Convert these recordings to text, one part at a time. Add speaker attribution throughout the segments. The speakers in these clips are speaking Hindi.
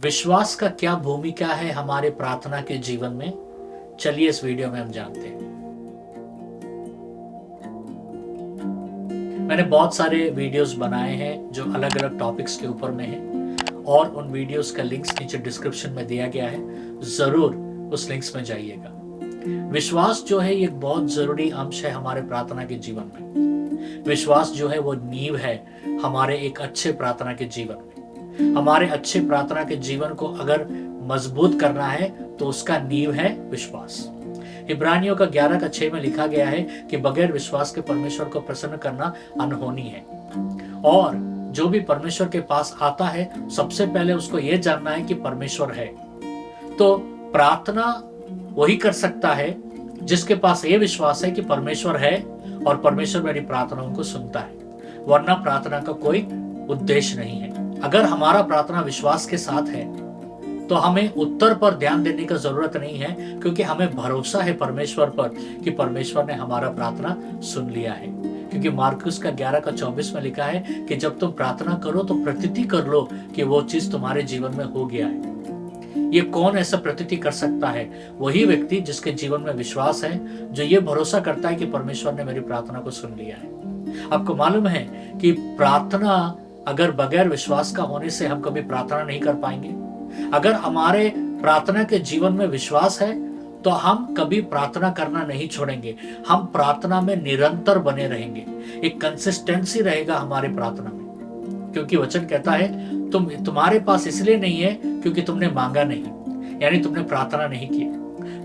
Speaker 1: विश्वास का क्या भूमिका है हमारे प्रार्थना के जीवन में? चलिए इस वीडियो में हम जानते हैं। मैंने बहुत सारे वीडियोस बनाए हैं जो अलग अलग टॉपिक्स के ऊपर में हैं और उन वीडियोस का लिंक्स नीचे डिस्क्रिप्शन में दिया गया है, जरूर उस लिंक्स में जाइएगा। विश्वास जो है ये एक बहुत जरूरी अंश है हमारे प्रार्थना के जीवन में। विश्वास जो है वो नींव है हमारे एक अच्छे प्रार्थना के जीवन में। हमारे अच्छे प्रार्थना के जीवन को अगर मजबूत करना है तो उसका नींव है विश्वास। इब्रानियों का 11:6 में लिखा गया है कि बगैर विश्वास के परमेश्वर को प्रसन्न करना अनहोनी है, और जो भी परमेश्वर के पास आता है सबसे पहले उसको यह जानना है कि परमेश्वर है। तो प्रार्थना वही कर सकता है जिसके पास यह विश्वास है कि परमेश्वर है और परमेश्वर मेरी प्रार्थनाओं को सुनता है, वरना प्रार्थना का कोई उद्देश्य नहीं है। अगर हमारा प्रार्थना विश्वास के साथ है तो हमें उत्तर पर ध्यान देने की जरूरत नहीं है, क्योंकि हमें भरोसा है परमेश्वर पर कि परमेश्वर ने हमारा प्रार्थना सुन लिया है। क्योंकि मार्कुस का 11:24 में लिखा है कि जब तुम प्रार्थना करो तो प्रतीति कर लो कि वो चीज तुम्हारे जीवन में हो गया है। ये कौन ऐसा प्रतीति कर सकता है? वही व्यक्ति जिसके जीवन में विश्वास है, जो ये भरोसा करता है कि परमेश्वर ने मेरी प्रार्थना को सुन लिया है। आपको मालूम है कि प्रार्थना अगर बगैर विश्वास का होने से हम कभी प्रार्थना नहीं कर पाएंगे। अगर हमारे प्रार्थना के जीवन में विश्वास है तो हम कभी प्रार्थना करना नहीं छोड़ेंगे। हम प्रार्थना में निरंतर बने रहेंगे, एक कंसिस्टेंसी रहेगा हमारे प्रार्थना में। क्योंकि वचन कहता है तुम्हारे पास इसलिए नहीं है क्योंकि तुमने मांगा नहीं, यानी तुमने प्रार्थना नहीं की।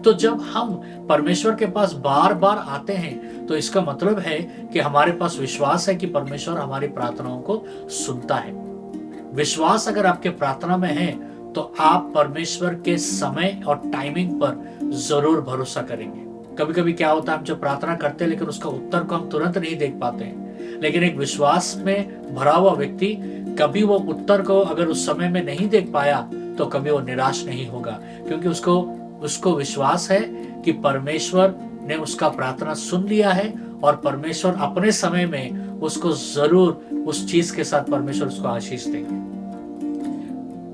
Speaker 1: तो जब हम परमेश्वर के पास बार बार आते हैं तो इसका मतलब है कि हमारे पास विश्वास है कि परमेश्वर हमारी प्रार्थनाओं को सुनता है। विश्वास अगर आपके प्रार्थना में है तो आप परमेश्वर के समय और टाइमिंग पर जरूर भरोसा करेंगे। कभी कभी क्या होता है, हम जब प्रार्थना करते हैं लेकिन उसका उत्तर को हम तुरंत नहीं देख पाते हैं, लेकिन एक विश्वास में भरा हुआ व्यक्ति कभी वो उत्तर को अगर उस समय में नहीं देख पाया तो कभी वो निराश नहीं होगा, क्योंकि उसको विश्वास है कि परमेश्वर ने उसका प्रार्थना सुन लिया है और परमेश्वर अपने समय में उसको जरूर उस चीज के साथ परमेश्वर उसको आशीष देंगे।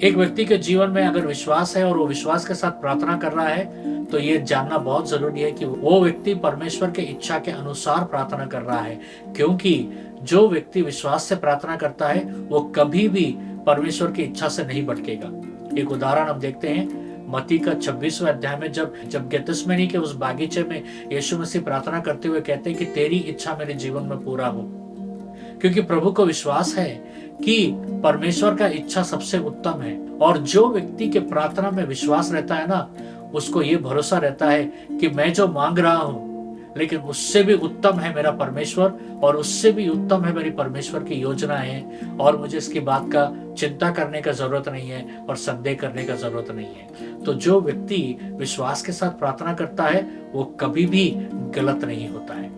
Speaker 1: एक व्यक्ति के जीवन में अगर विश्वास है और वो विश्वास के साथ प्रार्थना कर रहा है तो ये जानना बहुत जरूरी है कि वो व्यक्ति परमेश्वर के इच्छा के अनुसार प्रार्थना कर रहा है, क्योंकि जो व्यक्ति विश्वास से प्रार्थना करता है वो कभी भी परमेश्वर की इच्छा से नहीं भटकेगा। एक उदाहरण हम देखते हैं मत्ती का 26वां अध्याय में, जब गेतसेमनी के उस बागीचे में यीशु मसीह प्रार्थना करते हुए कहते हैं कि तेरी इच्छा मेरे जीवन में पूरा हो। क्योंकि प्रभु को विश्वास है कि परमेश्वर का इच्छा सबसे उत्तम है, और जो व्यक्ति के प्रार्थना में विश्वास रहता है ना, उसको ये भरोसा रहता है कि मैं जो मांग रहा हूं लेकिन उससे भी उत्तम है मेरा परमेश्वर, और उससे भी उत्तम है मेरी परमेश्वर की योजनाएं, और मुझे इसकी बात का चिंता करने का जरूरत नहीं है और संदेह करने का जरूरत नहीं है। तो जो व्यक्ति विश्वास के साथ प्रार्थना करता है वो कभी भी गलत नहीं होता है।